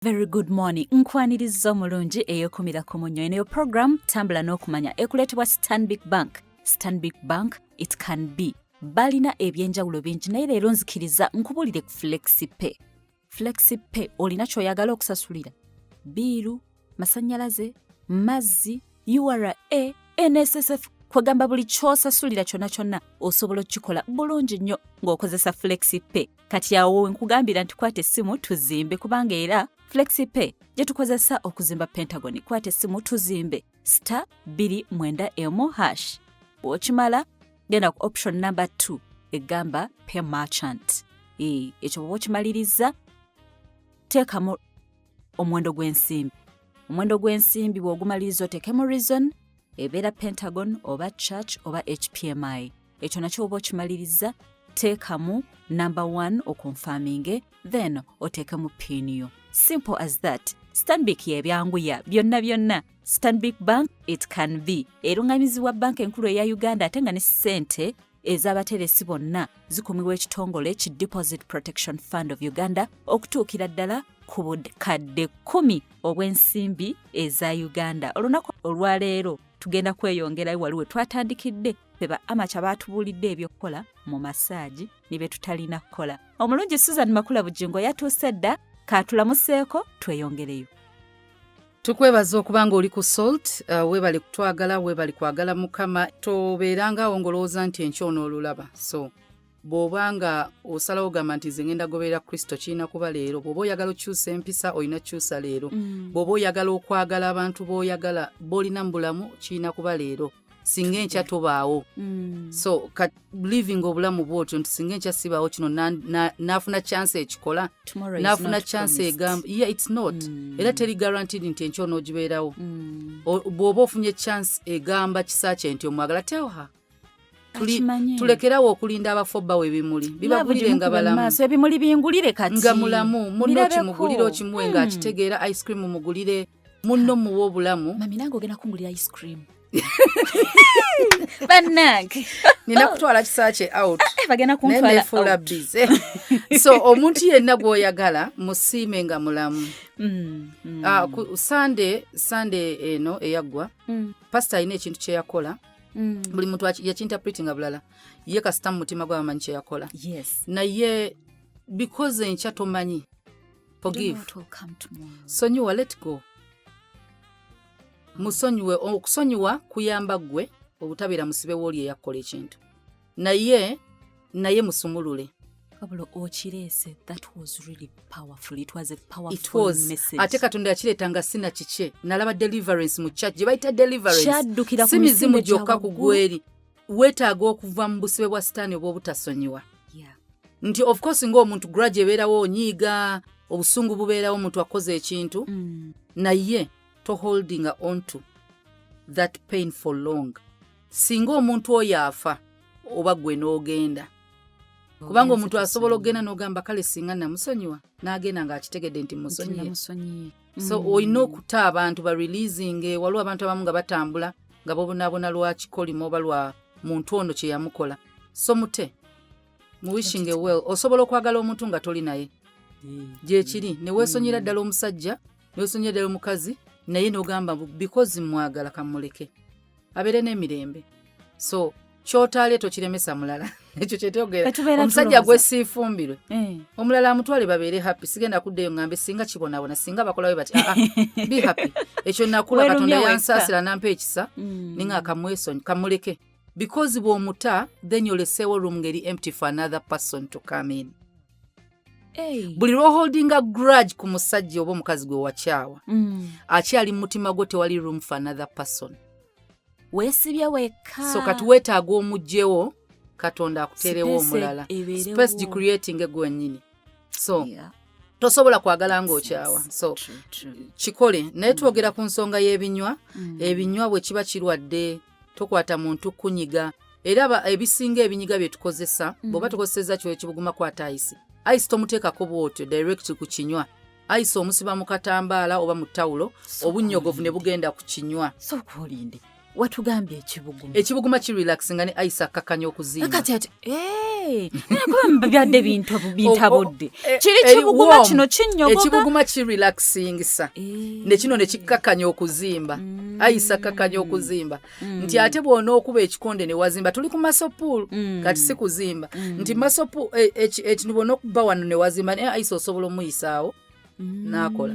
Very good morning. Nkwaniriza omulungi eyokumira ku munyo eneyo program Tambula n'okumanya ekuleetebwa Stanbic Bank. Stanbic Bank, it can be. Balina ebyenjawulo bingi naye leero nzikiriza nkubulire ku FlexiPay. FlexiPay olina ky'oyagala okusasulira. Biiru, masannyalaze, mazzi, URA, NSSF kwegamba buli ky'osasulira kyonna osobola okukikola bulungi nnyo ng'okozesa FlexiPay. Kati awo nkugambira nti kwata essimu tuzimbe kubanga era FlexiPay gye tukozesa okuzimba Pentagon. Kwata essimu tuzimbe *291#. Bw'okimala genda ku option number 2 egamba Pay Merchant. Ekyo bw'oba okimaliriza teekamu omuwendo gw'ensimbi. Omuwendo gw'ensimbi bw'ogumaliriza oteekemu Reason, ebeera Pentagon oba Church oba HPMI. Ekyo nakyo oba okimaliriza teekamu number 1 okonfaminge, then oteekemu pin yo. Simple as that. Stanbic yebyanguya byonna. Stanbic Bank, it can be. Erungamizibwa banka enkulu eya Uganda ate nga ne ssente ez'abateresi bonna zikumibwa ekitongole ki Deposit Protection Fund of Uganda okutuukira ddala ku bukadde 10 obw'ensimbi eza Uganda. Olunaku olwaleero tugenda kweyongerayo waliwe twatandikidde beba amacha baatubulidde ebyokukola mu massage ne be tutalina kukola. Omulungi Susan Makula Bujjingo yatuuse dda kaatulamuseeko tweyongereyo. Tukwebaza okubanga oli ku Salt, webali kutwagala, webali kwagala Mukama, tobeeranga ongolooza nti enkyono olulaba. So bw'obanga osalawo ogamba nti nze ngenda goberera Kristo kiina kuba leero. Bw'oba oyagala okyusa empisa olina kyusa leero. Bw'oba oyagala okwagala abantu b'oyagala b'olina mu bulamu kiina kuba leero. Singa enkya tobaawo. So living obulamu bwotyo nti singa enkya sibaawo kino naafuna chance ekikola, naafuna chance egamba it's not. Era teri guaranteed nti enkya onoogibeerawo. Bw'oba ofunye chance egamba kisa kye nti omwagala teoha. Tulekerawo okulinda abafo bawe ebimuli bibagulire nga balamu. Ebimuli bingulire kati nga mulamu munno kimugulire okimuwe nga akitegeera ice cream mugulire munno muwe obulamu. Mami nange ogenda kungulira ice cream. Bannange nina kutwala kisa kye out bagenda kuntwala full busy. So omuntu yenna gw'oyagala musiime nga mulamu. Sunday eno eyaggwa pastor alina ekintu kye yakola. Buli muntu yakinterpreting nga bulala. Ye kasita mu mutima gwe amanyi kye yakola. Yes. Naye because enkya tomanyi, forgive, sonyiwa, let go. Musonyiwe. Okusonyiwa kuyamba gwe obutabeera musibe w'oli eyakola ekintu. Naye musumulule. Kabula okireese, that was really powerful. It was a powerful message. Ate Katonda yakireeta nga sina kikye. Nalaba deliverance mu church. Gye bayita deliverance. Kyaddukira ku mizimu gyokka ku gweri. Weetaaga okuva mu busibe bwa sitaani oba obutasonyiwa. Nti of course ng'omuntu grudge ebeerawo, onyiiga, obusungu bubeerawo, omuntu akoze ekintu. Naye to holding on to that pain for long. Singa omuntu oyo afa oba gwe n'ogenda. Kubanga omuntu asobola okugenda n'ogamba kale singa namusonyiwa n'agenda ng'akitegedde nti musonyiye. So olina okuta abantu ba releasing. Waliwo abantu abamu nga batambula nga bobonaabona lwa kikolimo oba lwa muntu ono kye yamukola. So mute mu wishing well. Osobola okwagala omuntu nga toli naye. Gye kiri ne weesonyera ddala omusajja, ne weesonyera ddala omukazi, naye n'ogamba because mwagala kamuleke abeere n'emirembe. So kyotaale tokiremesa mulala. Ekyo kyetogera omusajja gwe siifumbirwe. Omulala amutwale babeere happy. Sigenda kuddeyo ngambe singa kibonaabona, singa bakolawe bati be happy. Ekyo nakula Katonda yansaasira nampa ekisa ninga akamwesonyi kamuleke. Because bw'omuta then yoleseewo room ngeri empty for another person to come in. Buli lwo holding a grudge ku musajja oba omukazi gwe wakyawa, akyali mu mutima gwo tewali room for another person. Weesibye wekka. So kati weetaaga omugjewo Katonda akuterewo omulala. Space gicreating gwennyini. So tosobola kwagala ng'okyawa. So kikole. Naye twogera ku nsonga y'ebinywa. Ebinywa bwe kiba kirwadde tokwata muntu kunyiga. Era ebisinga ebinyiga bye tukozesa bw'oba tukozeseza kyo ekibuguma kwata ice. Ice tomuteekako bwotyo direct ku kinywa. Ice omusiba mu katambaala oba mu tawulo, obunnyogovu ne bugenda ku kinywa. So kolinde watugambye ekibuguma. Ekibuguma ki relaxing nga ne ice akakanya okuzimba. Akati Nakuba byadde bintu bintabudde. Kiri kibuguma kino kinnyogoga. Ekibuguma kirelaxingisa. Ne kino ne kikkakanya okuzimba. Ayisa kakanya okuzimba. Nti ate bw'ona okuba ekikonde ne wazimba. Tuli ku masopool kati si kuzimba. Nti masopool ekintu bw'ona okuba wano ne wazimba naye ayisa osobola omuyisaawo. N'akola.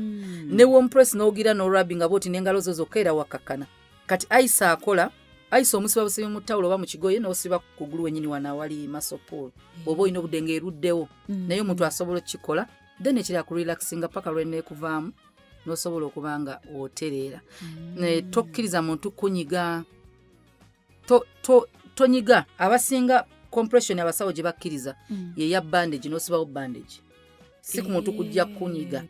Ne wompress n'ogira n'olwabi nga bw'oti n'engalo zo zokka era wakakkana. Kati ayisa akola. Ayisa omusiba busibi mu ttawulo oba mu kigoye n'osiba ku kugulu wennyini wano awali masopool. Bw'oba olina obudde ng'eruddewo. Naye omuntu asobola okukikola. Then ekira ku relaxinga paka lw'eneekuvaamu n'osobola okuba nga otereera. Tokkiriza muntu kunyiga. Tonyiga. Abasinga compression abasawo gye bakkiriza ye ya bandage n'osibawo bandage. Si ku muntu kujja kunyiga.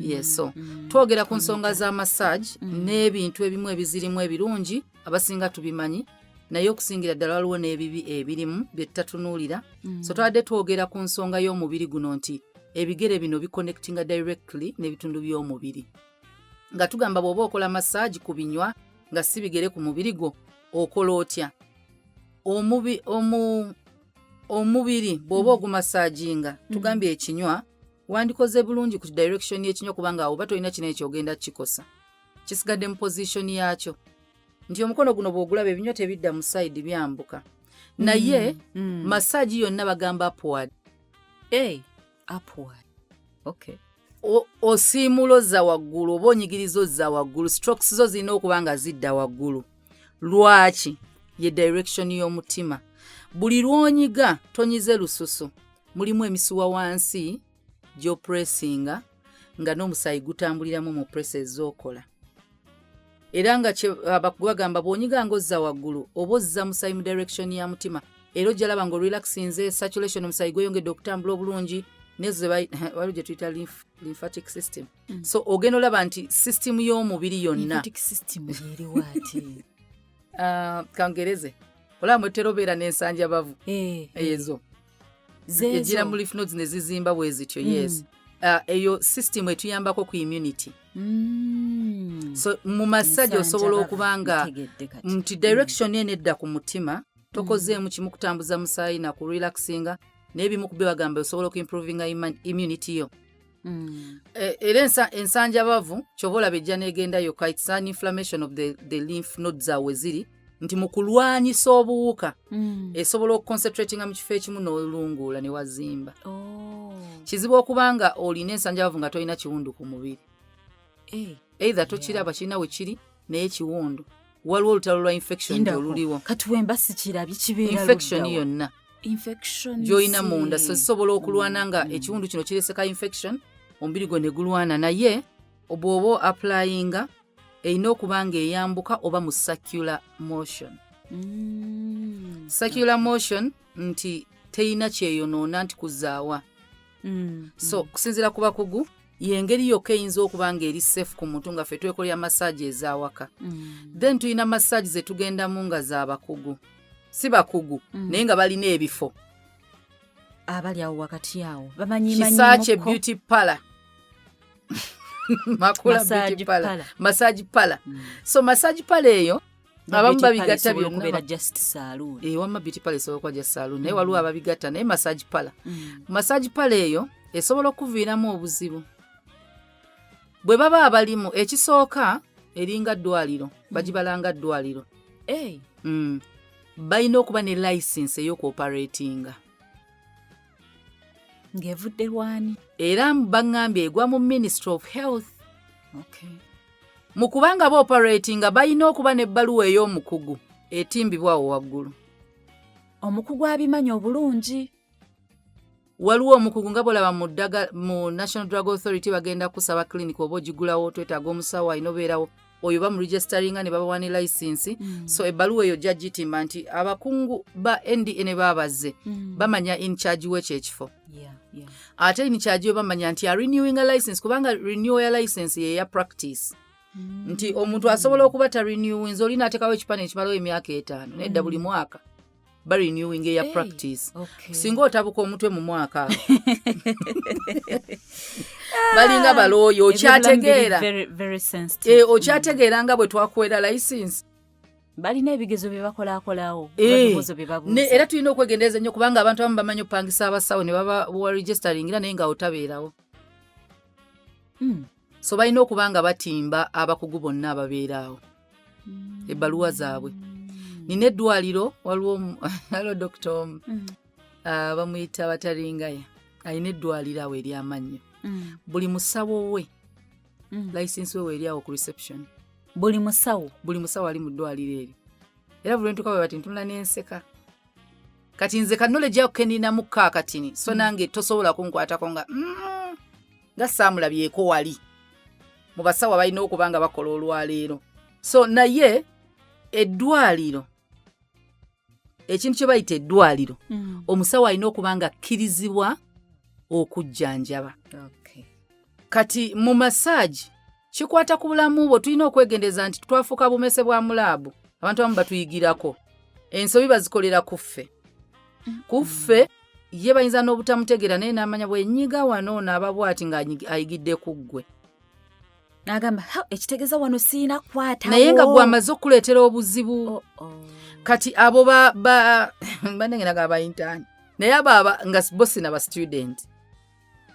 Yeso. Twogera ku nsonga za massage n'ebintu ebimu ebizirimu ebirungi abasinga tubimanyi naye okusingira ddala waliwo n'ebibi ebirimu bye tutatunuulira. So twadde twogera ku nsonga y'omubiri guno nti ebigere bino biconnectinga directly n'ebitundu by'omubiri. Nga tugamba bw'oba okola massage ku binywa nga si bigere ku mubiri gwo okola otya. Omubiri bw'oba ogumassaginga tugambye ekinywa wandikoze bulungi ku direction y'ekinywa kubanga oba tolina kino ekyogenda kikosa. Kisigadde mu position yakyo. Nti omukono guno bw'ogulaba ebinywa tebidda mu side byambuka. Naye massage yonna bagamba upward. Upward. Okay. Osiimuloza waggulu oba onyigiriza waggulu strokes zo zirina okuba nga zidda waggulu. Lwaki? Ye direction y'omutima. Buli lwonyiga tonyize lususu. Mulimu emisuwa wansi gy'opressinga nga n'omusaayi gutambuliramu mu presses z'okola. Era nga bagamba bw'onyiga ng'ozza waggulu oba ozza musaayi mu direction ya mutima. Era ojjalaba ng'orelaxinze circulation omusaayi gweyongedde okutambula obulungi nezo waliwo gye tuyita lymphatic system. So ogenda olaba nti system y'omubiri yonna. Lymphatic system yeriwa ati. Kangereze. Olaba mwetera obeera n'ensanja bavu. Ezo. Egira mu lymph nodes ne zizimba bwe zityo. Yes. Eyo system etuyambako ku immunity. So mu massage osobola okubanga nti direction ene edda ku mutima tokozeemu kimu kutambuza musaayi na ku relaxinga n'ebimu ku bye bagamba osobola okuimprovinga immunity yo. Era ensanja bavu ky'oba olaba ejja n'egenda yokka, it's an inflammation of the lymph nodes awe ziri nti mu kulwanyisa obuwuka esobola okuconcentratinga mu kifo ekimu n'olunguula ne wazimba. Kizibu okubanga olina ensanja bavu nga tolina kiwundu ku mubiri. Either tokiraba kirina we kiri naye kiwundu. Waliwo olutalo lwa infection oluliwo. Katuwemba sikirabye kibeera infection yonna. Infection joina munda so sobola okulwana nga ekiwundu kino kireseka infection omubiri gwo ne gulwana naye obwobo applyinga erina okubanga eyambuka oba mu circular motion. Circular motion nti teyina kyeyonoona nti kuzaawa. So kusinzira ku bakugu yengeri yokka eyinza okubanga eri safe ku muntu nga ffe twekolera massage ezaawaka. Then tuyina massage ze tugendamu nga z'abakugu. Si bakugu naye nga balina ebifo abali awo wakati awo bamanyi Kisaache beauty parlor. Makula beauty parlor. Massage parlor. So massage parlor eyo abamu babigatta byonna kubera just saloon. Wamma beauty parlor esobola kuba just saloon naye waliwo ababigatta naye massage parlor. Massage parlor eyo esobola okuviiramu obuzibu bwe baba abalimu. Ekisooka eringa ddwaliro bagibalanga ddwaliro. Balina okuba ne license ey'okuoperatinga. Ng'evudde lwani? Era baŋŋambye egwa mu Ministry of Health. Mu kubanga baoperatinga balina okuba n'ebbaluwa ey'omukugu etimbibwawo waggulu. Omukugu abimanyi obulungi. Waliwo omukugu nga bolaba mu National Drug Authority bagenda kusaba clinic oba ogigulawo twetaaga omusawo alina obeerawo oyo ba mu registeringa ne babawa ne license. So ebbaluwa eyo jja gitimba nti abakungu ba NDA ne baabazze bamanya in charge w'ekyo ekifo. Ate in charge yo bamanya nti renewing a license kubanga renew ya license ye ya practice. Nti omuntu asobola okuba ta renewing olina atekawo ekipande ekimalawo emyaka 5 nedda buli mwaka ba renewing ya practice. Singa otabuka omutwe mu mwaka balinga balooyo okyategeera okyategeera nga bwe twakwera license balina ebigezo bye bakolakolawo ebigezo bye babuuza era tulina okwegendereza nnyo kubanga abantu abamu bamanyi okupangisa abasawo ne baba wa registeringira naye nga otabeerawo so balina okuba nga batimba abakugu bonna ababeeraawo ebbaluwa zaabwe nina eddwaliro waliwo dokita omu bamuyita batalingaye alina eddwaliro awo eryamannyo buli musawo we license we weeryawo ku reception buli musawo ali mu ddwaliro eryo era buli ntuka bwe bati ntunula n'enseka kati nze knowledge yako keninamu kaakatini so nange tosobola kunkwatako nga saamulabyeko wali mu basawo balina okuba nga bakola olwaleero so naye eddwaliro ekintu kye bayita eddwaliro omusawo alina okuba nga akkirizibwa okujjanjaba kati mu masaagi kikwata ku bulamu bwo tulina okwegendeza nti twafuuka bumese bwa mulaabu abantu abamu batuyigirako ensobi bazikolera kuffe ye bayinza n'obutamutegeera naye n'amanya bwenyiga wano n'aba bw'ati ng'ayigidde ku ggwe n'agamba ekitegeeza wano siina kukwatawo naye nga gwe amaze okuleetera obuzibu kati abo banengeraga abayintaani naye abo nga bo sina ba student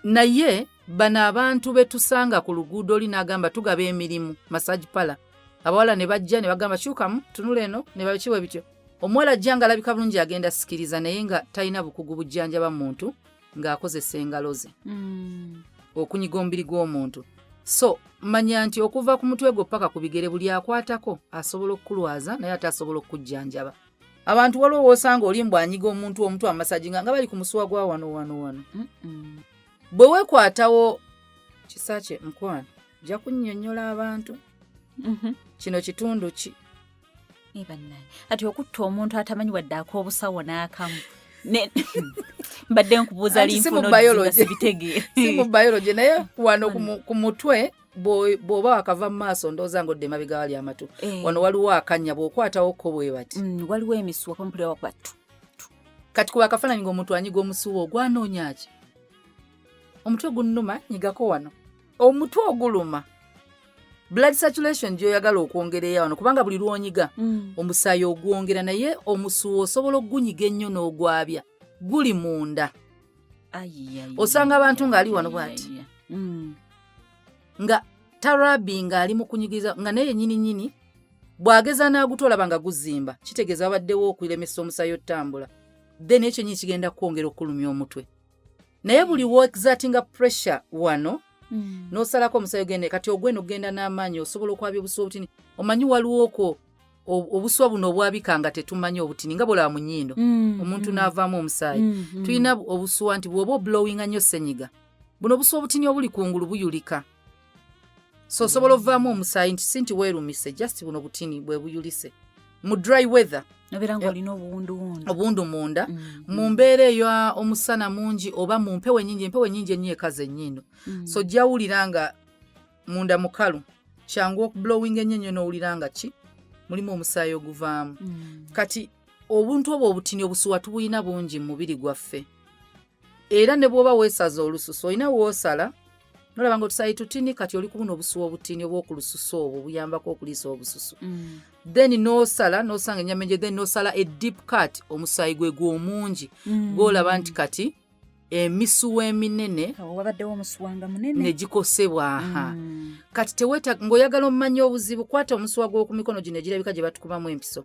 naye bano abantu betusanga ku luguudo oli n'agamba tugaba emirimu massage pala abawala ne bajja ne bagamba kyukamu tunula eno ne bakiwe bityo omuwala ajja nga alabika bulungi agenda sikiriza naye nga talina bukugu bujjanjaba muntu ng'akozesa engalo ze okunyiga omubiri gw'omuntu so manya nti okuva ku mutwe gwo paka ku bigere buli akwatako asobola okukulwaza naye ate asobola okujjanjaba abantu waliwo woosanga oli mbw anyiga omuntu omutwe amasaji nga bali ku musuwa gwa wano bwe weekwatawo kisakye mukwana jja kunnyonnyola abantu kino kitundu ki ati okutta omuntu atamanyi wadde ak'obusawo n'akamu mbadde nkubuuza linfunodibitegeera si mu biology naye wano ku mutwe bw'oba wakava mu maaso ndowooza nga odde mabega wali amatu wano waliwo akanya bw'okwatawoko bwe bati waliwo emisuwa kompulira wakwatu kati kuba akafaananyi ng'omuntu anyiga omusuwa ogwanoonya ki omutwe gunnuma nyigako wano omutwe oguluma blood circulation gy'oyagala okwongera wano kubanga buli lwonyiga omusaayi ogwongera naye omusuwa osobola ogunyiga ennyo n'ogwabya guli munda osanga abantu ng'ali wano bw'ati nga tarabi ng'ali mu kunyigiriza nga naye nyini bw'ageza n'agutolaba nga guzimba kitegeeza abaddewo okulemesa omusaayi otambula then ekyo nyini kigenda kwongera okulumya omutwe naye buli woexertinga pressure wano n'osalako omusaayi ogende kati ogweno ogenda n'amaanyi osobola okwabya obusuwa obutini omanyi waliwoko obusuwa buno obwabika nga tetumanyi obutini nga bwolaba mu nnyindo omuntu n'avaamu omusaayi tulina obusuwa nti bw'oba oblowinga nnyo senyiga buno obusuwa obutini obuli kungulu buyulika so osobola ovaamu omusaayi nti si nti weerumise just buno butini bwe buyulise mu dry weather obeera olina obuwundu munda mu mbeera eyo omusana mungi oba mu mpewo ennyingi ennyo ekaza ennyindo so gyawulira nga munda mukalu kyangu okublowinga ennyo n'owulira nga ki mulimu omusaayi oguvaamu kati obuntu obwo obutini obusuwa tubuyina bungi mu mubiri gwaffe era ne bw'oba weesaza olususu olina woosala nolaba nga otusaayi tutini kati oli kubuna obusuwa obutini obw'oku lususu obwo buyambako okuliisa obususu then n'osala n'osanga ennyamenje then n'osala deep cut omusaayi gwe gw'omungi gw'olaba nti kati emisuwa eminene wabaddewo omusuwa nga munene ne gikosebwa kati teweeta ng'oyagala omumanya obuzibu kwata omusuwa gw'oku mikono gino egirabika gye batukubamu empiso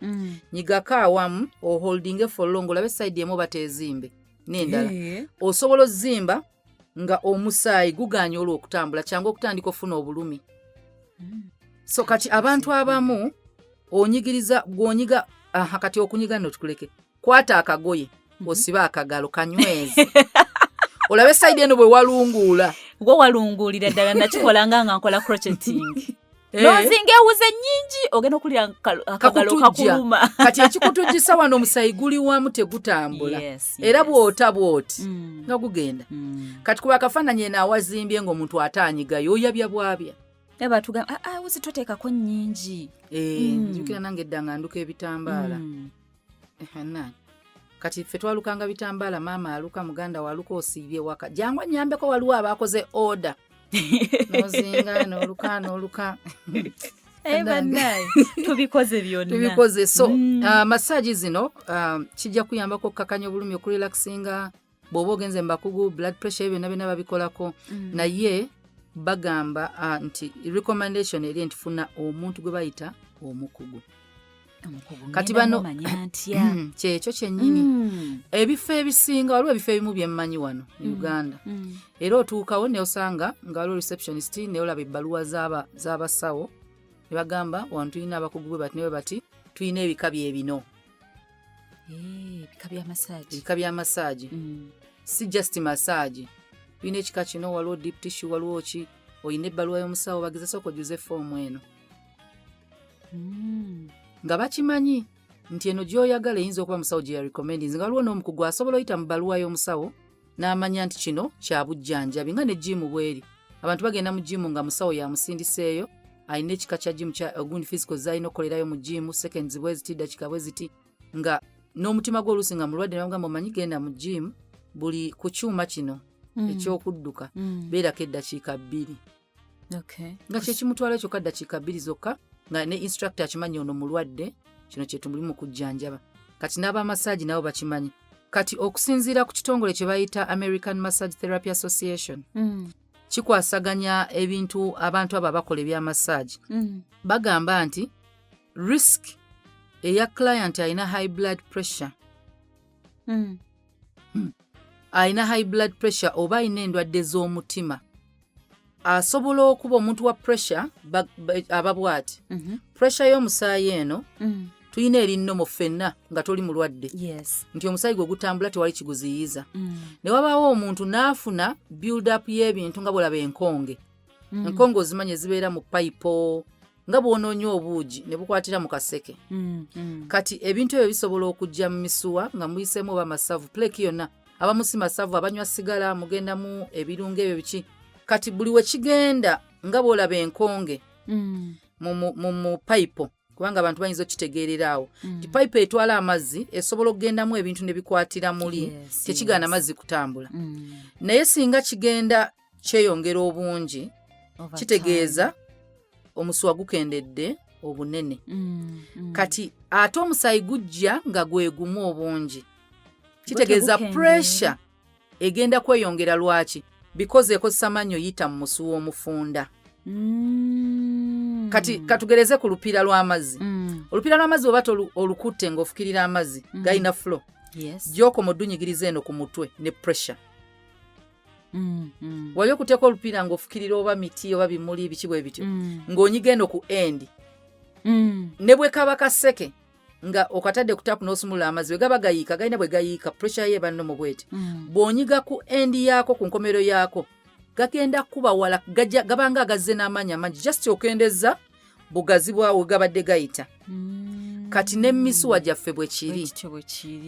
nyigako awamu oholdinge for long olabe sayidi emu bateezimbe n'endala osobola ozimba nga omusaayi guganya olwo okutambula kyangu okutandika ofuna obulumi so kati abantu abamu onyigiriza gw'onyiga kati okunyiga nno tukuleke kwata akagoye osiba akagalo kanywezi olabe sayidi eno bwe walunguula gwe walunguulira ddala nakikola nga nkola crocheting nozinga ewuze nnyingi ogenda okulira akagalo kakuluma kati ekikutujjisa wano omusaayi guli wamu tegutambula era bw'ota bw'oti nga gugenda kati kuba akafaananyi eno awazimbye ng'omuntu ataanyigayo oyabya bwabya batugamba wuzi toteekako nnyingi njukira nange edda nga nduka ebitambaala kati ffe twalukanga bitambaala maama aluka muganda waluka osiibye waka jangu nyambeko waliwo abaakoze order nozinga n'oluka bannange tubikoze byonna tubikoze so massage zino kijja kuyambako okukakanya obulumi okurelaxinga bw'oba ogenze mbakugu blood pressure byonna byonna babikolako naye bagamba nti recommendation eri nti funa omuntu gwe bayita omukugu kati bano kyekyo kyennyini ebifo ebisinga waliwo ebifo ebimu byemmanyi wano Uganda era otuukawo ne osanga nga waliwo receptionist ne olaba ebbaluwa z'abasawo ne bagamba wano tulina abakugu bwe bati ne bwe bati tulina ebika byebino ebika bya massage si just massage tulina ekika kino waliwo deep tissue waliwo ki oyina ebbaluwa y'omusawo bagezesa okujuza efoomu eno nga bakimanyi nti eno gy'oyagala eyinza okuba musawo gye yarecommendinze nga waliwo n'omukugu asobola oyita mu bbaluwa y'omusawo n'amanya nti kino kya bujjanjabi nga ne jimu bweri abantu bagenda mu jimu nga musawo yamusindiseeyo alina ekika kya jimu ogundi physical zalina okukolerayo mu jimu seconds bwe ziti dakika bwe ziti nga n'omutima gwe oluusi nga mulwadde nabagamba omanyi genda mu jimu buli ku kyuma kino ekyokudduka beerako eddakiika 2 nga kyekimutwala kyokka ddakiika 2 zokka nga ne instructor akimanyi ono mulwadde kino kyetumuli mu kujjanjaba kati n'abamassage nabo bakimanyi kati okusinziira ku kitongole kye bayita American Massage Therapy Association kikwasaganya ebintu abantu abo abakola ebyamassage bagamba nti risk eya client alina high blood pressure alina high blood pressure oba alina endwadde z'omutima asobola okuba omuntu wa pressure ababwati pressure y'omusaayi eno tulina eri nnomo ffenna nga toli mulwadde nti omusaayi gwe gutambula tewali kiguziyiza ne wabaawo omuntu n'afuna build up y'ebintu nga bwolaba enkonge enkonge ozimanyi ezibeera mu payipo nga bw'onoonya obuugi ne bukwatira mu kaseke kati ebintu ebyo bisobola okujja mu misuwa nga muyiseemu oba masavu pleki yonna abamu si masavu abanywa sigala mugendamu ebirungo ebyo biki kati buli we kigenda nga bw'olaba enkonge mu payipo kubanga abantu bayinza okitegeerera awo nti payipo etwala amazzi esobola okugendamu ebintu ne bikwatira muli tekigaana amazzi kutambula naye singa kigenda kyeyongera obungi kitegeeza omusuwa gukendedde obunene kati ate omusaayi gujja nga gwegumu obungi kitegeeza pressure egenda kweyongera lwaki because ekozesa maanyi oyita mu musuwa omufunda kati katugereze ku lupiira lw'amazzi olupiira lw'amazzi oba olukutte ng'ofukirira amazzi galina flow gy'okoma oddunyigiriza eno ku mutwe ne pressure wali okuteeka olupiira ng'ofukirira oba miti oba bimuli biki bwe bityo ng'onyiga eno ku endi ne bwe kaba kaseke nga okatadde ku tapu n'osumulula amazzi bwe gaba gayiika galina bwe gayiika pressure ye banno mu bwete bw'onyiga ku endi yaako ku nkomero yaako gagenda kuba wala gabanga agazze n'amaanyi amangi just okendeza bugazi bwawe gabadde gayita kati ne misuwa gyaffe bwe kiri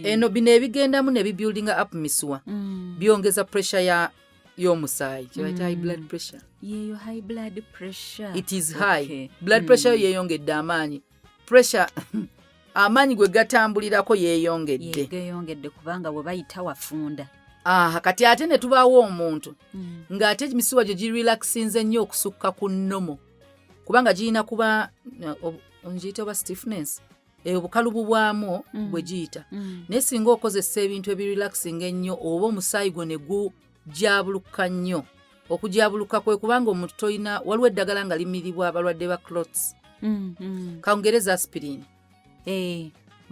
eno bino ebigendamu ne bibuildinga up misuwa byongeza pressure y'omusaayi kyebayita high blood pressure yeyo high blood pressure it is high blood pressure yeeyongedde amaanyi pressure amaanyi gwe gatambulirako yeeyongedde kubanga bwe bayita wafunda kati ate ne tubaawo omuntu ng'ate misuwa gyo girelaxinze nnyo okusukka ku nnomo kubanga girina kuba ngiyita oba stiffness obukalubu bwamu bwe giyita naye singa okozesa ebintu ebirelaxinga ennyo oba omusaayi gwo ne gujabuluka nnyo okujabuluka kwe kubanga omuntu toyina waliwo eddagala nga limiribwa abalwadde ba clots kaongereza aspirin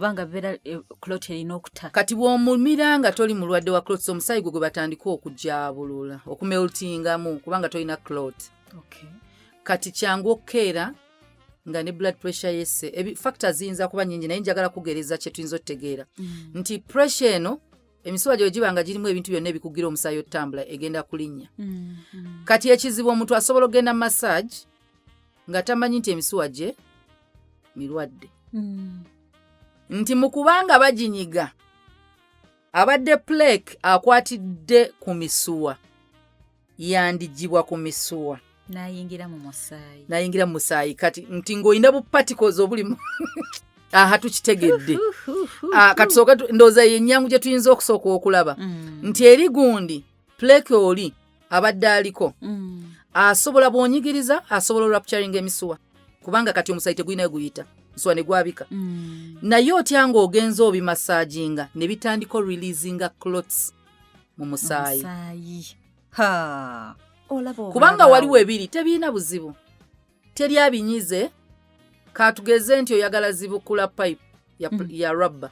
kubanga beera clot erina okuta kati bw'omumira nga toli mulwadde wa clots omusaayi gwe batandika okujabulula okumeltingamu kubanga tolina clot kati kyangu okukeera nga ne blood pressure yesse factors ziyinza kuba nnyingi naye njagala kugereza kye tuyinza okutegeera nti pressure eno emisuwa gyo giba nga girimu ebintu byonna ebikugira omusaayi otambula egenda kulinnya kati ekizibu omuntu asobola okgenda massage nga tamanyi nti emisuwa gye mirwadde nti mu kubanga baginyiga abadde plaque akwatidde ku misuwa yandigibwa ku misuwa nayingira mu musaayi kati nti ng'olina buparticles obuli tukitegedde katusooka ndowooza yenyangu gye tuyinza okusooka okulaba nti eri gundi plaque oli abadde aliko asobola bw'onyigiriza asobola olrapturing emisuwa kubanga kati omusaayi tegulinayo guyita nswa ne gwabika naye otya ng'ogenza obimasaaginga ne bitandika releasinga clots mu musaayi kubanga waliwo ebiri tebiina buzibu teri abinyize katugeze nti oyagala zibukula pipe ya rubber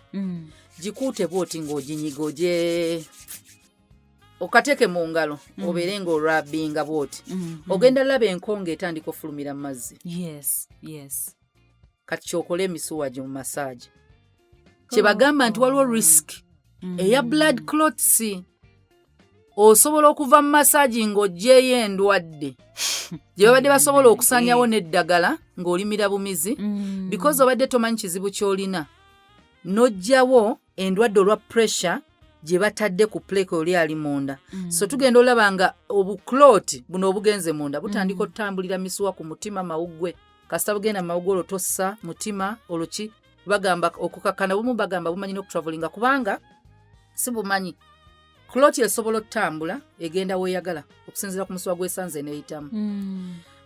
gikuute bwoti ng'oginyiga oje okateeke mu ngalo obeere ng'orabinga bwoti ogenda laba enkonga etandika ofulumira mu mazzi kati kyokole emisuwa gyo mu masaagi kyebagamba nti waliwo risk eya blood clots osobola okuva mu masaagi ng'oggyeyo endwadde gye babadde basobola okusanyawo n'eddagala ng'olimira bumizi because obadde tomanyi kizibu ky'olina n'oggyawo endwadde olwa pressure gye batadde ku pleke oli ali munda so tugenda olaba nga obukloti buno obugenze munda butandika otambulira misuwa ku mutima mawuggwe kasita bugenda mawuggwe olwo tossa mutima oluki bagamba okukakana bumu bagamba bumanyi n'okutravelinga kubanga si bumanyi kloti esobola otambula egenda weeyagala okusinziira ku musuwa gw'esanze n'eyitamu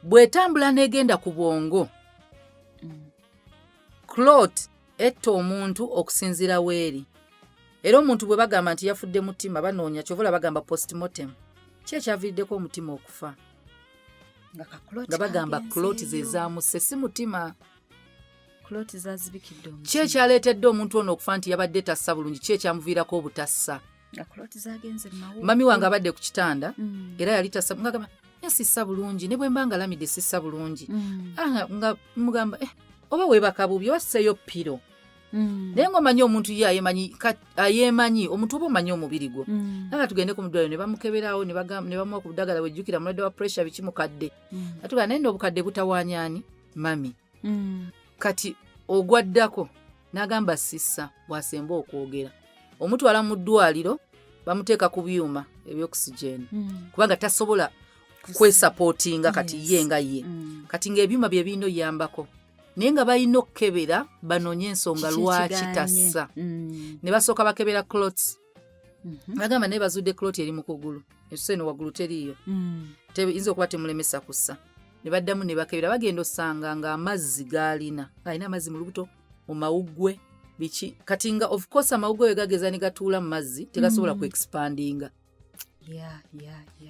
bw'etambula n'egenda ku bwongo kloti etta omuntu okusinziira weeri era omuntu bwe bagamba nti yafudde mutima banoonya kyovula bagamba postmortem ki ekyaviiriddeko omutima okufa nga bagamba kloti ze zaamuse si mutima ki ekyaleetedde omuntu ono okufa nti yabadde tassa bulungi ki ekyamuviirako obutassa mami wange abadde ku kitanda era yali tassa ngagamba sissa bulungi ne bwe mba nga lamidde sissa bulungi nga mugamba oba weebaka bubi wasseeyo piro naye ng'omanyi omuntu ye ayeemanyi omuntu oba omanyi omubiri gwo nga tugende ku muddwaliro ne bamukeberawo ne bamuwa ku budagala wejjukira mulwadde wa pressure biki mukadde atugamba naye n'obukadde butawaanyaani mami kati ogwaddako n'agamba sissa bw'asemba okwogera omutwala mu ddwaliro bamuteeka ku byuma ebyokusigeni kubanga tasobola kwesapootinga kati ye nga ye kati ng'ebyuma bye birina oyambako naye nga balina okukebera banoonye ensonga lwaki tassa ne basooka bakebera clots bagamba naye bazudde clot eri mu kugulu eno waggulu teriiyo yinza okuba temulemesa kussa ne baddamu ne bakebera bagenda osanga ng'amazzi g'alina alina amazzi mu lubuto mu mawuggwe biki kati nga of course amawuggwe we gageza ne gatuula mu mazzi tegasobola ku expandinga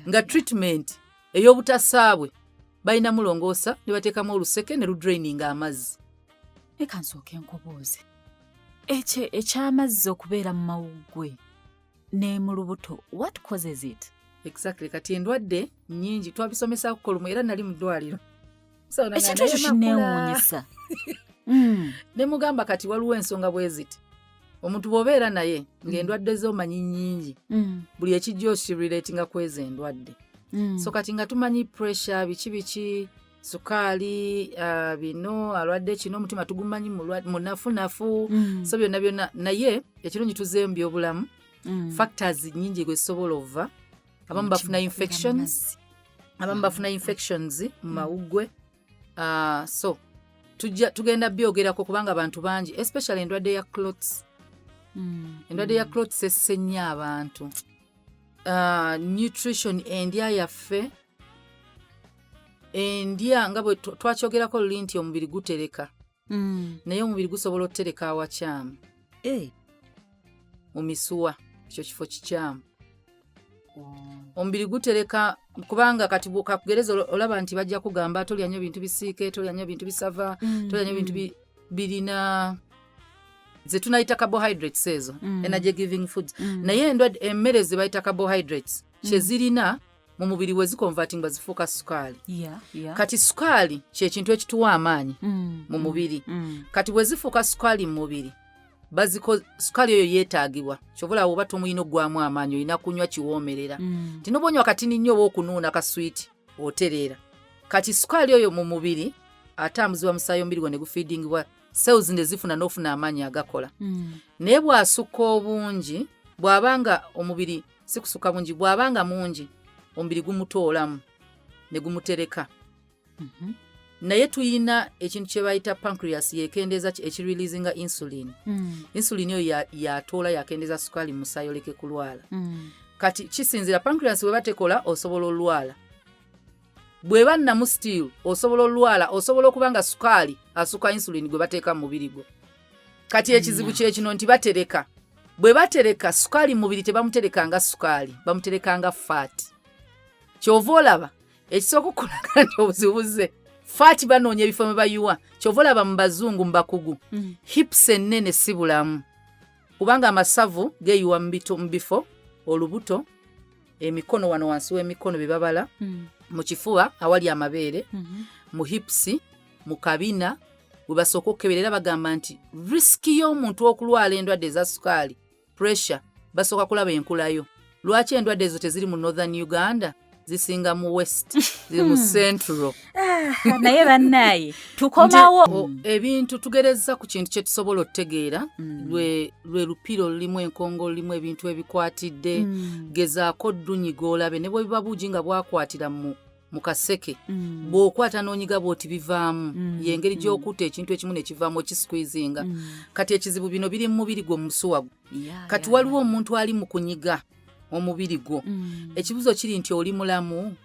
nga treatment ey'obutasaabwe balina mulongoosa ne bateekamu oluseke ne ludraininga amazzi eka nsooke nkobooze ekyamazzi okubeera mu mawuggwe ne mu lubuto what causes it exactly kati endwadde nnyingi twabisomesa ku kolumu era nali mu ddwaliro ekintu ekyo kinneewuunyisa ne mugamba kati waliwo ensonga bwe ziti omuntu bw'obeera naye ng'endwadde z'omanyi nnyingi buli ekijja okirelatinga ku ezo endwadde so kati nga tumanyi pressure biki sukaali bino alwadde kino omutima tugumanyi munafunafu so byonna naye ekirungi tuzeemu byobulamu factors nnyingi gwe zisobola ova abamu bafuna infections mu mawuggwe so tugenda byogerako kubanga abantu bangi especially endwadde ya clots endwadde ya clots esse nnyo abantu nutrition endya yaffe endya nga bwe twakyogerako luli nti omubiri gutereka naye omubiri gusobola otutereka awakyamu mu misuwa ekyo kifo kikyamu omubiri gutereka kubanga kati kakugereza olaba nti bajja kugamba tolya nnyo bintu bisiike tolya nnyo bintu bisava tolya nnyo bintu birina ze tunayita carbohydrates ezo energy giving foods naye endwadde emmere ze bayita carbohydrates kyezirina mu mubiri we zikonvatingwa zifuuka sukaali kati sukaali kyekintu ekituwa amaanyi mu mubiri kati bwe zifuuka sukaali mu mubiri sukaali eyo yeetaagibwa kyovula oba tomuyina oggwamu amaanyi olina kunywa kiwoomerera tinobonywa katini nnyo oba okunuuna kaswiti otereera kati sukaali oyo mu mubiri atambuzibwa musaayi omubiri gwe ne gufiidingibwa cells ne zifuna n'ofuna amaanyi agakola naye bw'asukka obungi bw'abanga omubiri si kusukka bungi bw'abanga mungi omubiri gumutoolamu ne gumutereka naye tuyina ekintu kye bayita pancreas yekendeeza ekireleasinga insulin insulin eyo yatoola yakendeeza sukaali mu musaayi oleke kulwala kati kisinzira pancreas we batekola osobola olwala bweba namu still osobola olwala osobola okubanga sukaali asuka insulin gwe bateeka mu mubiri gwo kati ekizibu kye kino nti batereka bwe batereka sukaali mu mubiri tebamuterekanga sukaali bamuterekanga fat kyova olaba ekisooka okukolaga nti obuzibuze fat banoonya ebifo mwe bayiwa kyova olaba mu bazungu mu bakugu hips ennene si bulamu kubanga amasavu geeyiwa mu bifo olubuto emikono wano wansi w'emikono bye babala mu kifuba awali amabeere mu hipsi mu kabina bwe basooka okukeberera bagamba nti risiki y'omuntu okulwala endwadde eza sukaali pressure basooka kulaba enkulayo lwaki endwadde ezo teziri mu northern Uganda zisinga mu west ziri mu central naye bannaaye tukomawo ebintu tugereza ku kintu kye tusobola okutegeera lwe lupiro lulimu enkongo lulimu ebintu ebikwatidde gezaako ddunyiga olabe ne bwe biba buugi nga bwakwatira mu kaseke bw'okwata n'onyiga bw'oti bivaamu y'engeri gy'okutta ekintu ekimu ne kivaamu okisqueezinga kati ekizibu bino biri mu mubiri gwo mu musuwa gwo kati waliwo omuntu ali mu kunyiga omubiri gwo ekibuzo kiri nti oli mulamu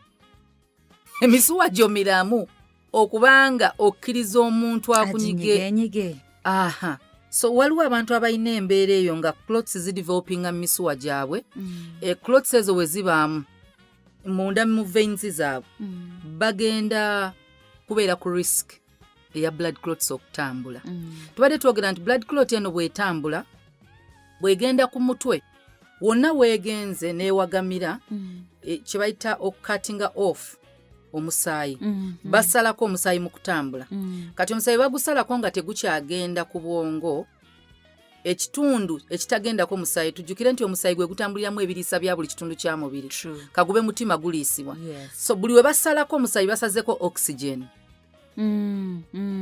emisuwa gyo miramu okubanga okkiriza omuntu akunyige so waliwo abantu abalina embeera eyo nga clots zidevelopinga mu misuwa gyabwe clots ezo we zibaamu munda mu veins zaabwe bagenda kubeera ku risk eya blood clots okutambula tubadde twogera nti blood clot eno bw'etambula bw'egenda ku mutwe wonna weegenze neewagamira kye bayita okukatinga off omusaayi basalako omusaayi mu kutambula kati omusaayi bagusalako nga tegukyagenda ku bwongo ekitundu ekitagendako omusaayi tujjukire nti omusaayi gwe gutambuliramu ebiriisa bya buli kitundu kya mubiri kagube mutima guliisibwa so buli we basalako omusaayi basazeko oxygen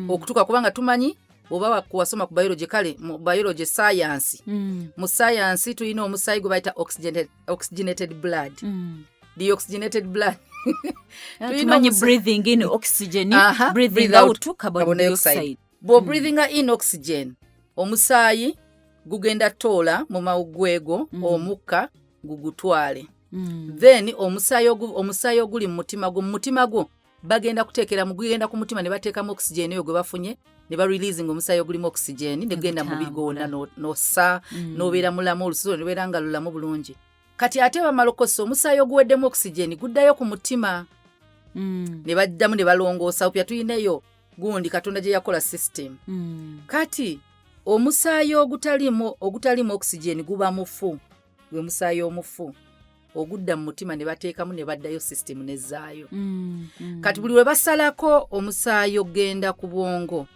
okutuuka kubanga tumanyi oba wasoma ku biology kale mu biology science mu science tulina omusaayi gwe bayita oxygenated blood the oxygenated blood tumanyi breathing in oxygen breathing out carbon dioxide breathing in oxygen omusaayi gugenda toola mu mawugwego omukka gugutwale then omusaayi oguli mu mutima gwo bagenda kuteekera gugenda ku mutima ne bateekamu oxygen eyo gwe bafunye ne bareleasing omusaayi ogulimu oxygen ne gugenda mu mubiri gwonna nossa n'obeera mulamu olusulo ne lubeera nga lulamu bulungi kati ate bamala okukozesa omusaayi oguweddemu oxygen guddayo ku mutima ne baddamu ne balongoosa opya tuyineyo gundi katonda gye yakola system kati omusaayi ogutalimu oxygen guba mufu gwe musaayi omufu ogudda mu mutima ne bateekamu ne baddayo system nezzaayo kati buli we basalako omusaayi ogenda ku bwongo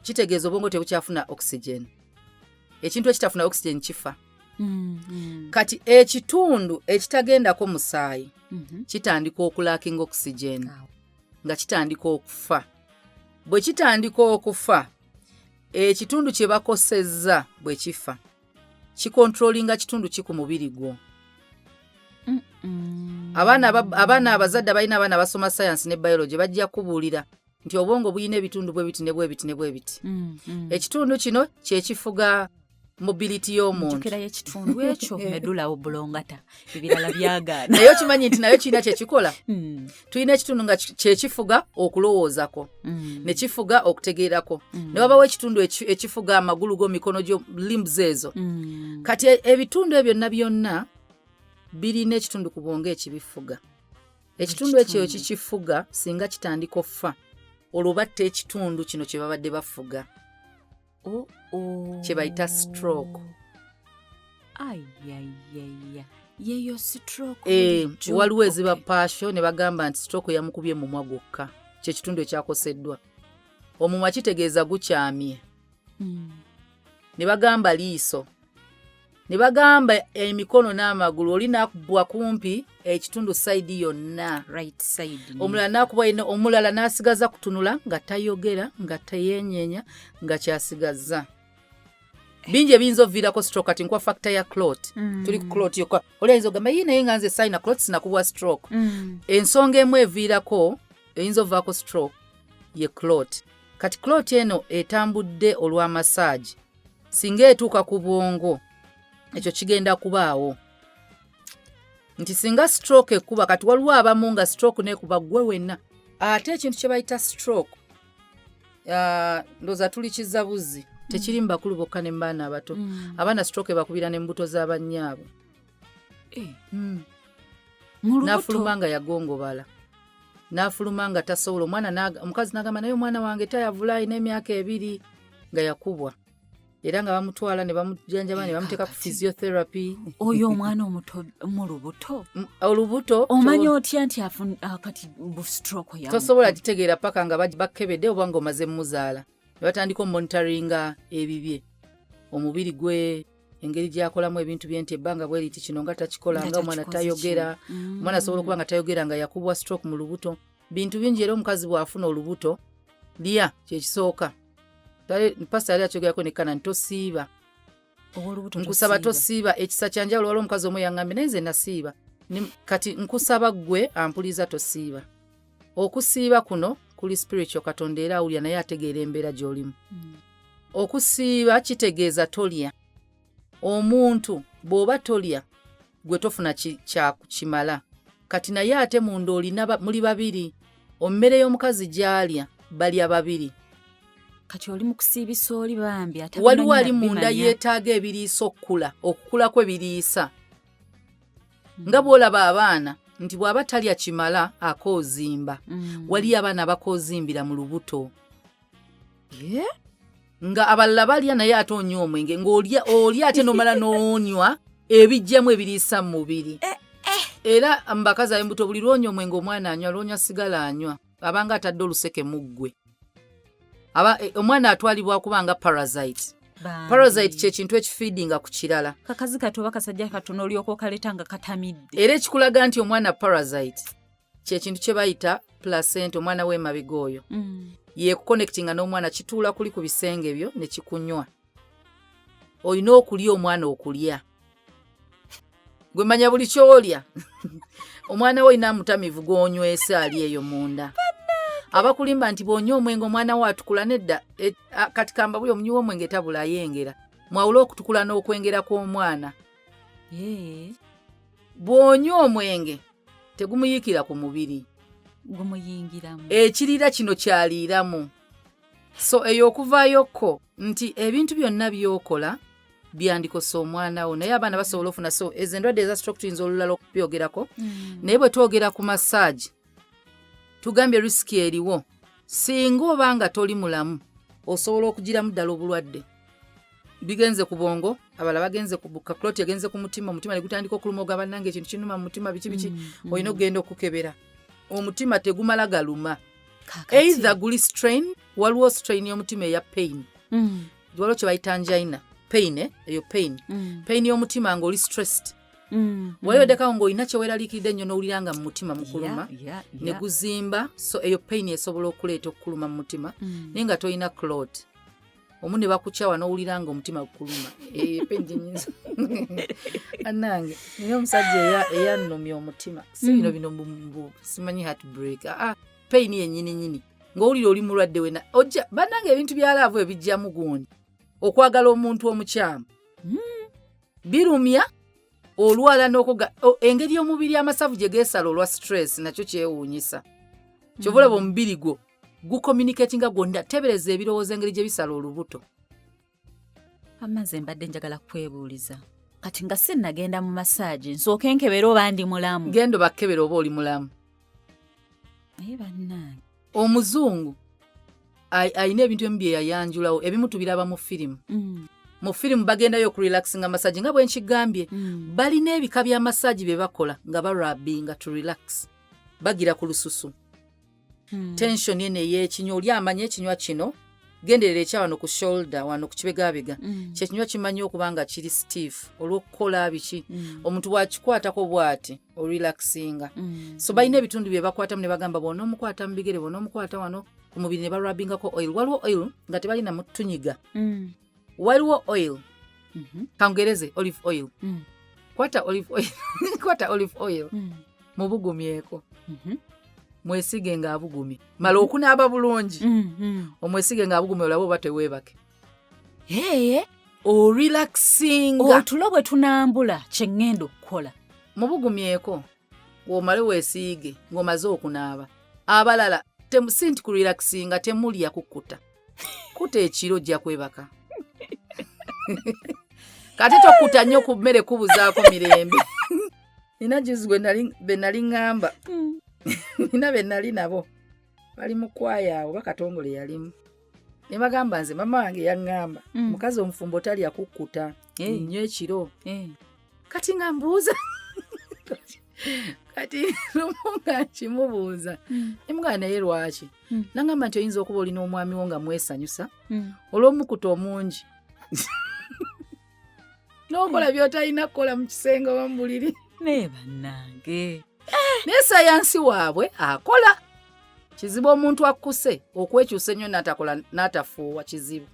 kitegeeza obwongo tebukyafuna oxygen ekintu ekitafuna oxygen kifa kati ekitundu ekitagendako musaayi kitandika okulaakinga oxygen nga kitandika okufa bwe kitandika okufa ekitundu kye bakosezza bwe kifa kikontrolinga kitundu ki ku mubiri gwo abaana abazadde abalina abaana basoma science ne biology bajja kubuulira nti obwongo buyina ebitundu bwe biti ne bwe biti ne bwe biti ekitundu kino kyekifuga mobility y'omuntu njukirayo ekitundu ekyo medula obulongata ebirala byagaana naye okimanyi nti nayo kirina kyekikola tulina ekitundu nga kyekifuga okulowoozako ne kifuga okutegeerako ne wabawo ekitundu ekifuga amagulu go mikono gyo limbs ezo kati ebitundu ebyo byonna byonna birina ekitundu ku bwongo ekibifuga ekitundu ekyo kikifuga singa kitandika okufa olwo batta ekitundu kino kye babadde bafuga kye bayita stroke yeyo stroke waliwo eziba paasho ne bagamba nti stroke yamukubye mumwa gwokka kyekitundu ekyakoseddwa omumwa kitegeeza gukyamye ne bagamba liiso ne bagamba emikono n'amagulu oli nakubwa kumpi ekitundu side yonna right side omulala nakubwa omulala n'asigaza kutunula nga tayogera nga tayenyeenya nga kyasigaza bingi ebiyinza oviirako stroke kati nkuwa factor ya clot tuli ku clot yokka oli ayinza ogamba yii naye nga nze sayina clot sinakubwa stroke ensonga emu eviirako eyinza ovaako stroke ye clot kati clot eno etambudde olw'amasaagi singa etuuka ku bwongo ekyo kigenda kubaawo nti singa stroke ekuba kati waliwo abamu nga stroke nekuba gwe wenna. Ate ekintu kye bayita stroke ndoza tulikiza buzzi tekiri mu bakulu bokka ne mu baana abato. Abaana stroke bakubira n'embuto z'abannyaabwe. N'afuluma nga yagongobala, n'afuluma nga tasobola. Omukazi n'agamba naye omwana wange tayavula alina emyaka 2 nga yakubwa. Era nga bamutwala ne bamujjanjaba ne bamuteeka ku physiotherapy. Oyo omwana omuto mu lubuto? Olubuto. Omanya otya nti kati stroke yamu? Tosobola kitegeera paka nga bakebedde oba ng'omaze muzaala. Ne batandika omonitoringa ebibye. Omubiri gwe, engeri gy'akolamu ebintu bye nti ebbanga bwe liti kino nga takikola, nga omwana tayogera. Omwana asobola okuba nga tayogera nga yakubwa stroke mu lubuto. Bintu bingi era omukazi bw'afuna olubuto lya kyekisooka. Pastor yali akyogerako ne kana ntosiiba. Nkusaba tosiiba. Ekisa kyanjawulo waliwo omukazi omu yaŋŋambye naye nze nasiiba. Kati nkusaba ggwe ampuliza tosiiba. Okusiiba kuno kuli spiritual, Katonda era awulira naye ategeera embeera gy'olimu. Okusiiba kitegeeza tolya. Omuntu bw'oba tolya gwe tofuna kimala. Kati naye ate munda olina muli babiri. Ommere y'omukazi gy'alya balya babiri. Kati oli mu kusiibisa oli bambi. Waliwo ali munda yeetaaga ebiriisa okukula kw'ebiriisa. Nga bw'olaba abaana nti bw'aba talya kimala akoozimba. Waliyo abaana bakoozimbira mu lubuto. Nga abalala balya naye ate onywa omwenge ng'olya ate n'omala n'onywa ebijjamu ebiriisa mu mubiri. Era mu bakazi ab'embuto buli lwonywa omwenge omwana anywa, lwonywa sigala anywa. Abanga atadde oluseke mu ggwe. Omwana atwalibwa kubanga parasite. Parasite kye kintu ekifeedinga ku kirala. Kakazi kato oba kasajja katono olyoka okaleta nga katamidde. Era ekikulaga nti omwana parasite kye kintu kye bayita placenta, omwana w'emabega oyo. Yeekuconnectinga n'omwana, kituula kuli ku bisenge byo ne kikunywa. Olina okulya omwana okulya. Gwe manya buli kyolya. Omwana we olina amutamivu gw'onywesa ali eyo munda. Abakulimba nti bw'onywa omwenge omwana we atukula nedda. Kati kamba buli omunywi w'omwenge tabula ayengera. Mwawula okutukula n'okwengera kw'omwana. Bw'onywa omwenge tegumuyiikira ku mubiri. Gumuyingiramu. Ekiriira kino kyaliiramu. So eyo okuvaayokko nti ebintu byonna by'okola byandikosa omwana wo. Naye abaana basobola ofuna ezo endwadde eza stroke tuyinza olulala okubyogerako. Naye bwe twogera ku massage tugambye risiki eriwo. Singa oba nga toli mulamu osobola okugiramu ddala obulwadde. Bigenze ku bwongo, abalala bagenze ku kakloti, yagenze ku mutima, omutima ne gutandika okuluma ogamba nange ekintu kinuma mu mutima biki olina okugenda okukebera. Omutima tegumala galuma. Either guli strain, waliwo strain y'omutima eya pain. Waliwo kye bayita angina. Pain, eyo pain. Pain y'omutima ng'oli stressed. Waliwo dekawo ng'olina kye weeraliikiridde ennyo n'owulira nga mu mutima mukuluma ne guzimba. So eyo pain esobola okuleeta okukuluma mu mutima naye nga tolina clot. Omu ne bakukyawa n'owulira nga omutima gukuluma. Pain ginyinza. Anange niyo omusajja eyannumya omutima. Si bino simanyi heartbreak. Pain yennyini ng'owulira oli mulwadde wena. Ojja bannange ebintu byalaavu ebijjamu gundi. Okwagala omuntu omukyamu. Birumya olwala n'okuga engeri y'omubiri amasavu gye geesala olwa stress nakyo kyewuunyisa. Kyovulaba omubiri gwo gucommunicatinga gonda tebereza ebirowoozo engeri gye bisala olubuto. Amaze mbadde njagala kwebuuliza. Kati nga sinnagenda mu massage nsooke nkebera oba ndi mulamu. Genda bakkebera oba oli mulamu. Naye bannange. Omuzungu ayina ebintu ebimu bye yayanjulawo ebimu tubiraba mu firimu. Mu firimu bagendayo okurelaxinga massage nga bwe nkigambye. Balina ebika bya massage bye bakola nga barabinga to relax. Bagira ku lususu. Tension yene y'ekinywa oli amanya ekinywa kino genderera ekyawano ku shoulder wano ku kibegabega. Kyekinywa kimanyi okuba nga kiri stiff olw'okukola biki. Omuntu bw'akikwatako bw'ati orelaxinga. So balina ebitundu bye bakwatamu ne bagamba bona omukwata mu bigere bona omukwata wano ku mubiri ne barabingako oil. Waliwo oil nga tebalina mu tunyiga. Waliwo oil. Kangereze olive oil. Kwata olive oil. Kwata olive oil. Mubugumyeko. Mwesige nga abugumye. Mala okunaaba bulungi. Omwesige nga abugumye olaba oba teweebake. O relaxing. Otulo bwe tunambula kye ŋŋenda okukola. mubugumyeko ng'omale weesiige ng'omaze okunaaba. Abalala sinti ku relaxinga temulya kukkuta. Kuta ekiro ojja kwebaka. Kati tokkuta nnyo ku mmere kubuzaako mirembe. Nina juzi be nali ŋŋamba. Nina be nali nabo. Bali mu kwaya awo bakatongole yalimu. Ne bagamba nze mama wange yaŋŋamba. Mukazi omufumbo talya kukkuta. Nnyo ekiro. Kati nga mbuuza. Kati lumunga kimubuuza. Emugana naye lwaki? Nangamba nti oyinza okuba olina omwami wo nga mwesanyusa. Olw'omukuta omungi. N'okola by'otalina kukola mu kisenge oba mu buliri. Ne bannange. Ne sayansi waabwe akola. Kizibu omuntu akkuse okwekyusa ennyo n'atafuuwa kizibu.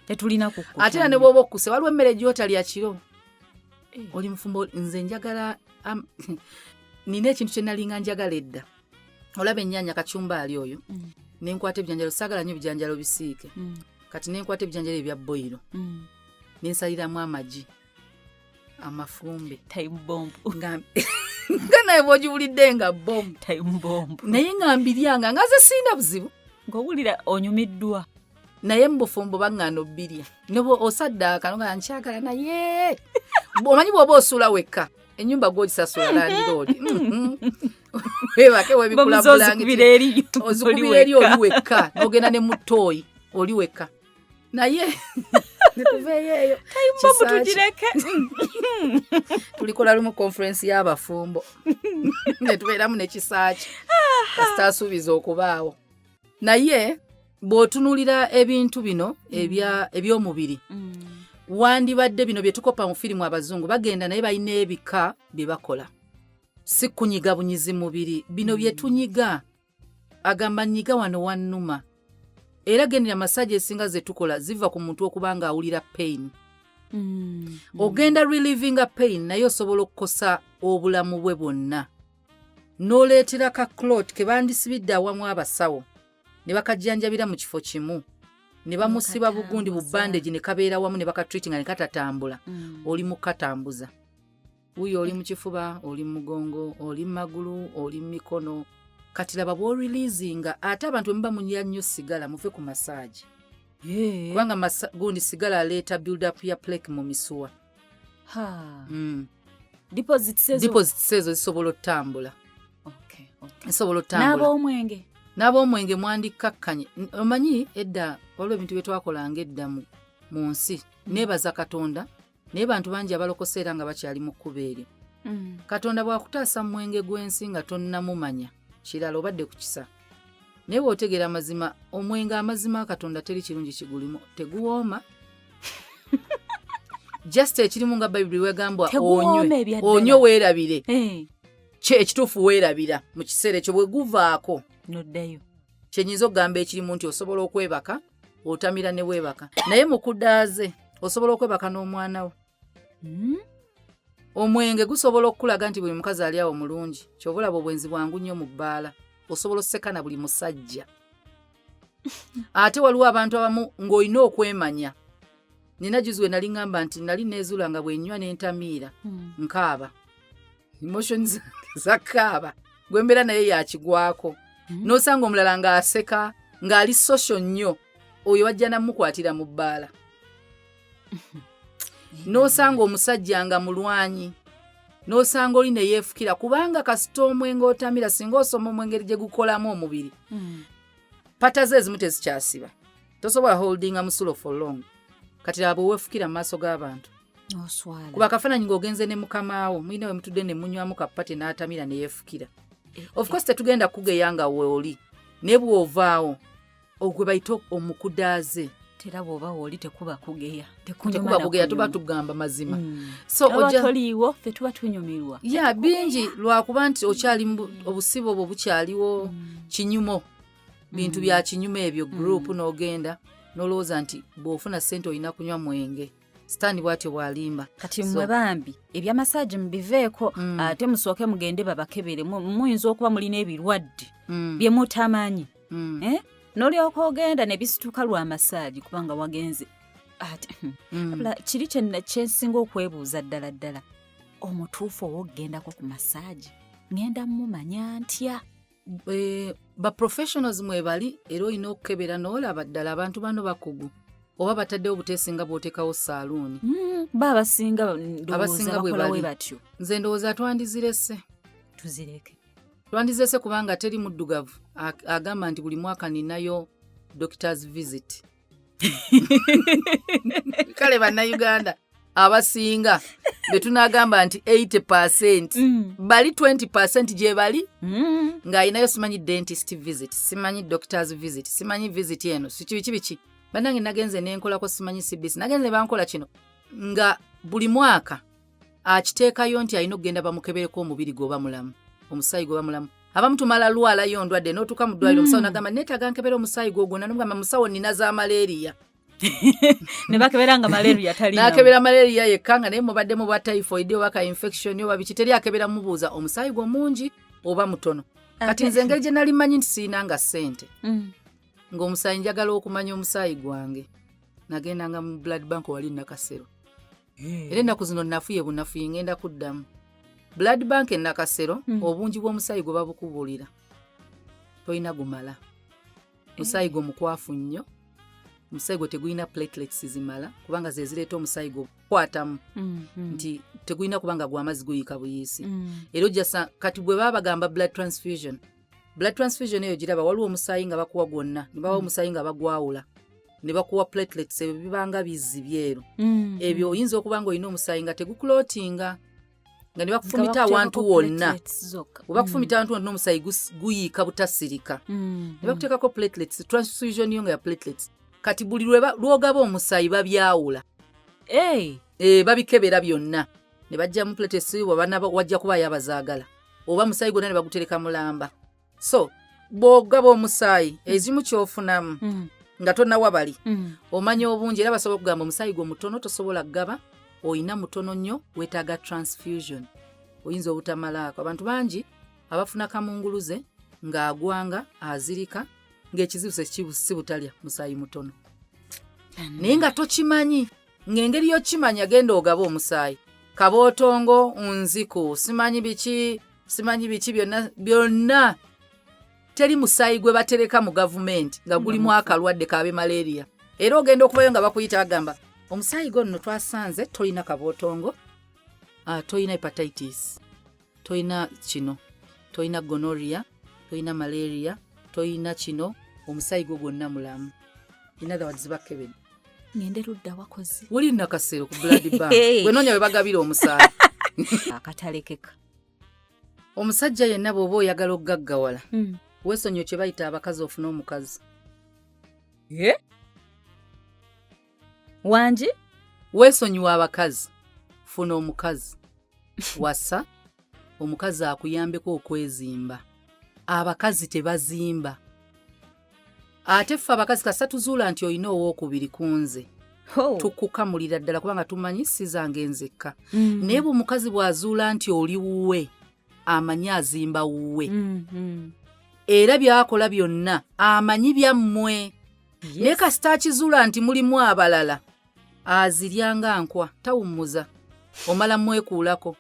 Tetulina kukkuta. Ate ne bw'oba okkuse waliwo emmere gy'otalya kiro. Oli mufumbo nze njagala nina ekintu kye nalinga njagala edda. Olaba ennyaanya kacumbaali oyo. Ne nkwata ebijanjalo saagala nnyo ebijanjalo bisiike. Kati ne nkwata ebijanjalo ebya boyiro. Ne nsaliramu amagi. Amafumbe. Time bomb. Nga naye bw'ogiwulidde nga bomb. Time bomb. Naye nga mbiryanga nga ze sina buzibu. Ng'owulira onyumiddwa. Naye mu bufumbo baŋŋaano bbirya. Ne bw'osaddaaka nga nkyagala naye. Omanyi bw'oba osuula wekka. Ennyumba gw'ogisasula landiroodi. Webake webikula bulangiti. Ozikubira eri oli wekka. N'ogenda ne mu ttooyi oli wekka. Naye ne tuveeyo eyo. Tayimba mutugireke. Tulikola lumu konferensi y'abafumbo. Ne tubeeramu n'ekisaaki. Kasita asuubiza okubaawo. Naye bw'otunuulira ebintu bino eby'omubiri. Wandibadde bino bye tukopa mu firimu abazungu bagenda naye balina ebika bye bakola. Si kunyiga bunyizi mubiri. Bino bye tunyiga. Agamba nyiga wano wannuma. Era gendera massage esinga ze tukola ziva ku muntu okuba nga awulira pain. Ogenda relievinga pain naye osobola okukosa obulamu bwe bwonna. N'oleetera ka clot ke bandisibidde awamu abasawo. Ne bakajjanjabira mu kifo kimu. Ne bamusiba bugundi bu bandage ne kabeera wamu ne bakatreatinga ne katatambula. Oli mu katambuza. Wuyo oli mu kifuba, oli mu mugongo, oli mu magulu, oli mu mikono. Kati laba bw'oreleasinga ate abantu mba munywa nnyo sigala muve ku massage. Kubanga gundi sigala aleeta build up ya plaque mu misuwa. Deposits ezo zisobola otambula. Zisobola otambula. N'ab'omwenge mwandikakkanye. Omanyi edda waliwo ebintu bye twakolanga edda mu nsi. Neebaza Katonda naye bantu bangi abalokoseera nga bakyali mu kkubo eryo. Katonda bw'akutaasa mu mwenge gw'ensi nga tonnamumanya kirala obadde ku kisa. Naye bw'otegeera amazima omwenge amazima Katonda teri kirungi kigulimu teguwooma. Just ekirimu nga Bayibuli wegamba onywe weerabire. Ekituufu weerabira mu kiseera ekyo bwe guvaako. Noddayo. Kyenyinza okugamba ekirimu nti osobola okwebaka, otamira ne weebaka. Naye mu kuddaaze osobola okwebaka n'omwana wo. Omwenge gusobola okulaga nti buli mukazi ali awo mulungi. Ky'oba olaba obwenzi bwangu nnyo mu bbaala. Osobola oseka na buli musajja. Ate waliwo abantu abamu ng'olina okwemanya. Nina juzi we nali ngamba nti nali neezuula nga bwenywa n'entamiira. Nkaaba. Emotions zakaaba. Gwembeera naye yakigwako. N'osanga omulala ng'aseka ng'ali social nnyo. Oyo wajja namukwatira mu bbaala. N'osanga omusajja nga mulwanyi. N'osanga oli ne yeefukira kubanga kasita omwenge otamira singa osoma omwenge gye gukolamu omubiri. Pata ze ezimu tezikyasiba. Tosobola holdinga musulo for long. Kati laba weefukira mu maaso g'abantu. Kuba akafaananyi ng'ogenze ne mukamaawo mulina we mutudde ne munywamu kapate n'atamira ne yeefukira. Of course tetugenda kugeya nga weoli. Ne bw'ovaawo ogwe bayita omukudaaze. Tera bw'oba woli tekuba kugeya. Tekuba kugeya tuba tugamba mazima. So oja toliiwo fe tuba tunyumirwa. Ya bingi lwakuba nti okyali obusibo obwo bukyaliwo kinyumo. Bintu bya kinyumo ebyo group n'ogenda n'olowooza nti bw'ofuna ssente olina kunywa mwenge. Sitani bwatyo bwalimba. Kati mmwe bambi ebyamasaji mubiveeko ate musooke mugende babakebere muyinza okuba mulina ebirwadde bye mutamanyi. N'olyoka ogenda ne bisituka lwa masaji kubanga wagenze kiri kyensinga okwebuuza ddala omutuufu ow'okgendako ku massage ngenda mumanya ntya? Ba-professionals mwe bali era olina okukebera n'olaba ddala abantu bano bakugu oba bataddewo buteesinga bw'oteekawo saaluuni. Abasinga bakola bwe batyo. Nze ndowooza twandizirese. Tuzireke. Twandizirese kubanga teri muddugavu agamba nti buli mwaka ninayo doctor's visit. Kale bannayuganda abasinga be tunaagamba nti 80% bali 20% gye bali ng'ayinayo simanyi dentist visit, simanyi doctor's visit, simanyi visit eno biki. Bannange nagenze nenkolako simanyi CBC, nagenze bankola kino nga buli mwaka akiteekayo nti alina okugenda bamukebereko omubiri gwoba mulamu, omusaayi gwoba mulamu. Abamu tumala lwalayo ndwadde n'otuuka mu ddwaliro omusawo n'agamba neetaaga nkebera omusaayi gwo gwonna, n'omugamba musawo nina za malaria. Ne bakeberanga malaria talina. N'akebera malaria yekka nga naye mubadde mu bwa typhoid oba ka infection oba biki, teri akebera mubuuza omusaayi gwo mungi oba mutono. Kati nze engeri gye nali mmanyi nti siinanga ssente ng'omusaayi njagala okumanya omusaayi gwange, nagendanga mu blood bank wali Nakasero. Era ennaku zino nafuye bunafuye ngenda kuddamu. Blood bank Nakasero obungi bw'omusaayi gwe babukubuulira. Toyina gumala. Musaayi gwo mukwafu nnyo. Omusaayi gwe tegulina platelets zimala kubanga ze zireeta omusaayi gwo kwatamu nti tegulina kubanga gw'amazzi guyika buyiisi. Era ojjasa kati bwe baba bagamba blood transfusion eyo giraba waliwo omusaayi nga bakuwa gwonna ne bawa omusaayi nga bagwawula ne bakuwa platelets ebyo bibanga bizzi byeru. Ebyo oyinza okuba nga olina omusaayi nga tegukulootinga nga ne bakufumita awantu wonna. Oba kufumita awantu wonna omusaayi guyiika butasirika. Ne bakuteekako platelets, transfusion yo nga ya platelets. Kati buli lwogaba omusaayi babyawula. Babikebera byonna. Ne bajjamu platelets wajja kuba yabazaagala. Oba musaayi gwonna ne bagutereka mulamba. So, bw'ogaba omusaayi ezimu kyofunamu nga tonnawa bali. Omanya obungi era basobola okugamba omusaayi gwo mutono tosobola kugaba, oyina mutono nnyo weetaaga transfusion. Oyinza obutamalaako. Abantu bangi abafuna kamunguluze ng'agwanga azirika ng'ekizibu si butalya musaayi mutono. Naye nga tokimanyi ng'engeri y'okimanya genda ogaba omusaayi. Kabootongo, nziku, simanyi biki byonna. Teri musaayi gwe batereka mu gavumenti nga gulimu akalwadde kabe malaria. Era ogenda okubayo nga bakuyita agamba omusaayi gwo nno twasanze tolina kabootongo, tolina hepatitis, tolina kino, tolina gonorrhea, tolina malaria, tolina kino, omusaayi gwo gwonna mulamu. In other words bakebedde. Ngende ludda wakozi. Wali Nakasero ku blood bank. Gwe noonya we bagabira omusaayi. Akatalekeka. Omusajja yenna bw'oba oyagala okugaggawala. Weesonyiwe kye bayita abakazi ofuna omukazi. Wangi? Weesonyiwe abakazi funa omukazi. Wassa omukazi akuyambeko okwezimba. Abakazi tebazimba. Ate ffe abakazi kasa tuzuula nti olina owookubiri ku nze. Tukukamulira ddala kubanga tumanyi si zange nzekka. Naye bwe omukazi bw'azuula nti oli wuwe amanyi azimba wuwe. Era by'akola byonna amanyi byammwe. Naye kasita akizuula nti mulimu abalala azirya nga nkwa tawummuza omala mwekuulako.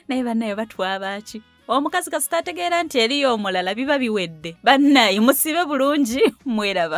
Naye bannaye batwaba ki? Omukazi kasita ategeera nti eriyo omulala biba biwedde. Bannaye musibe bulungi mweraba.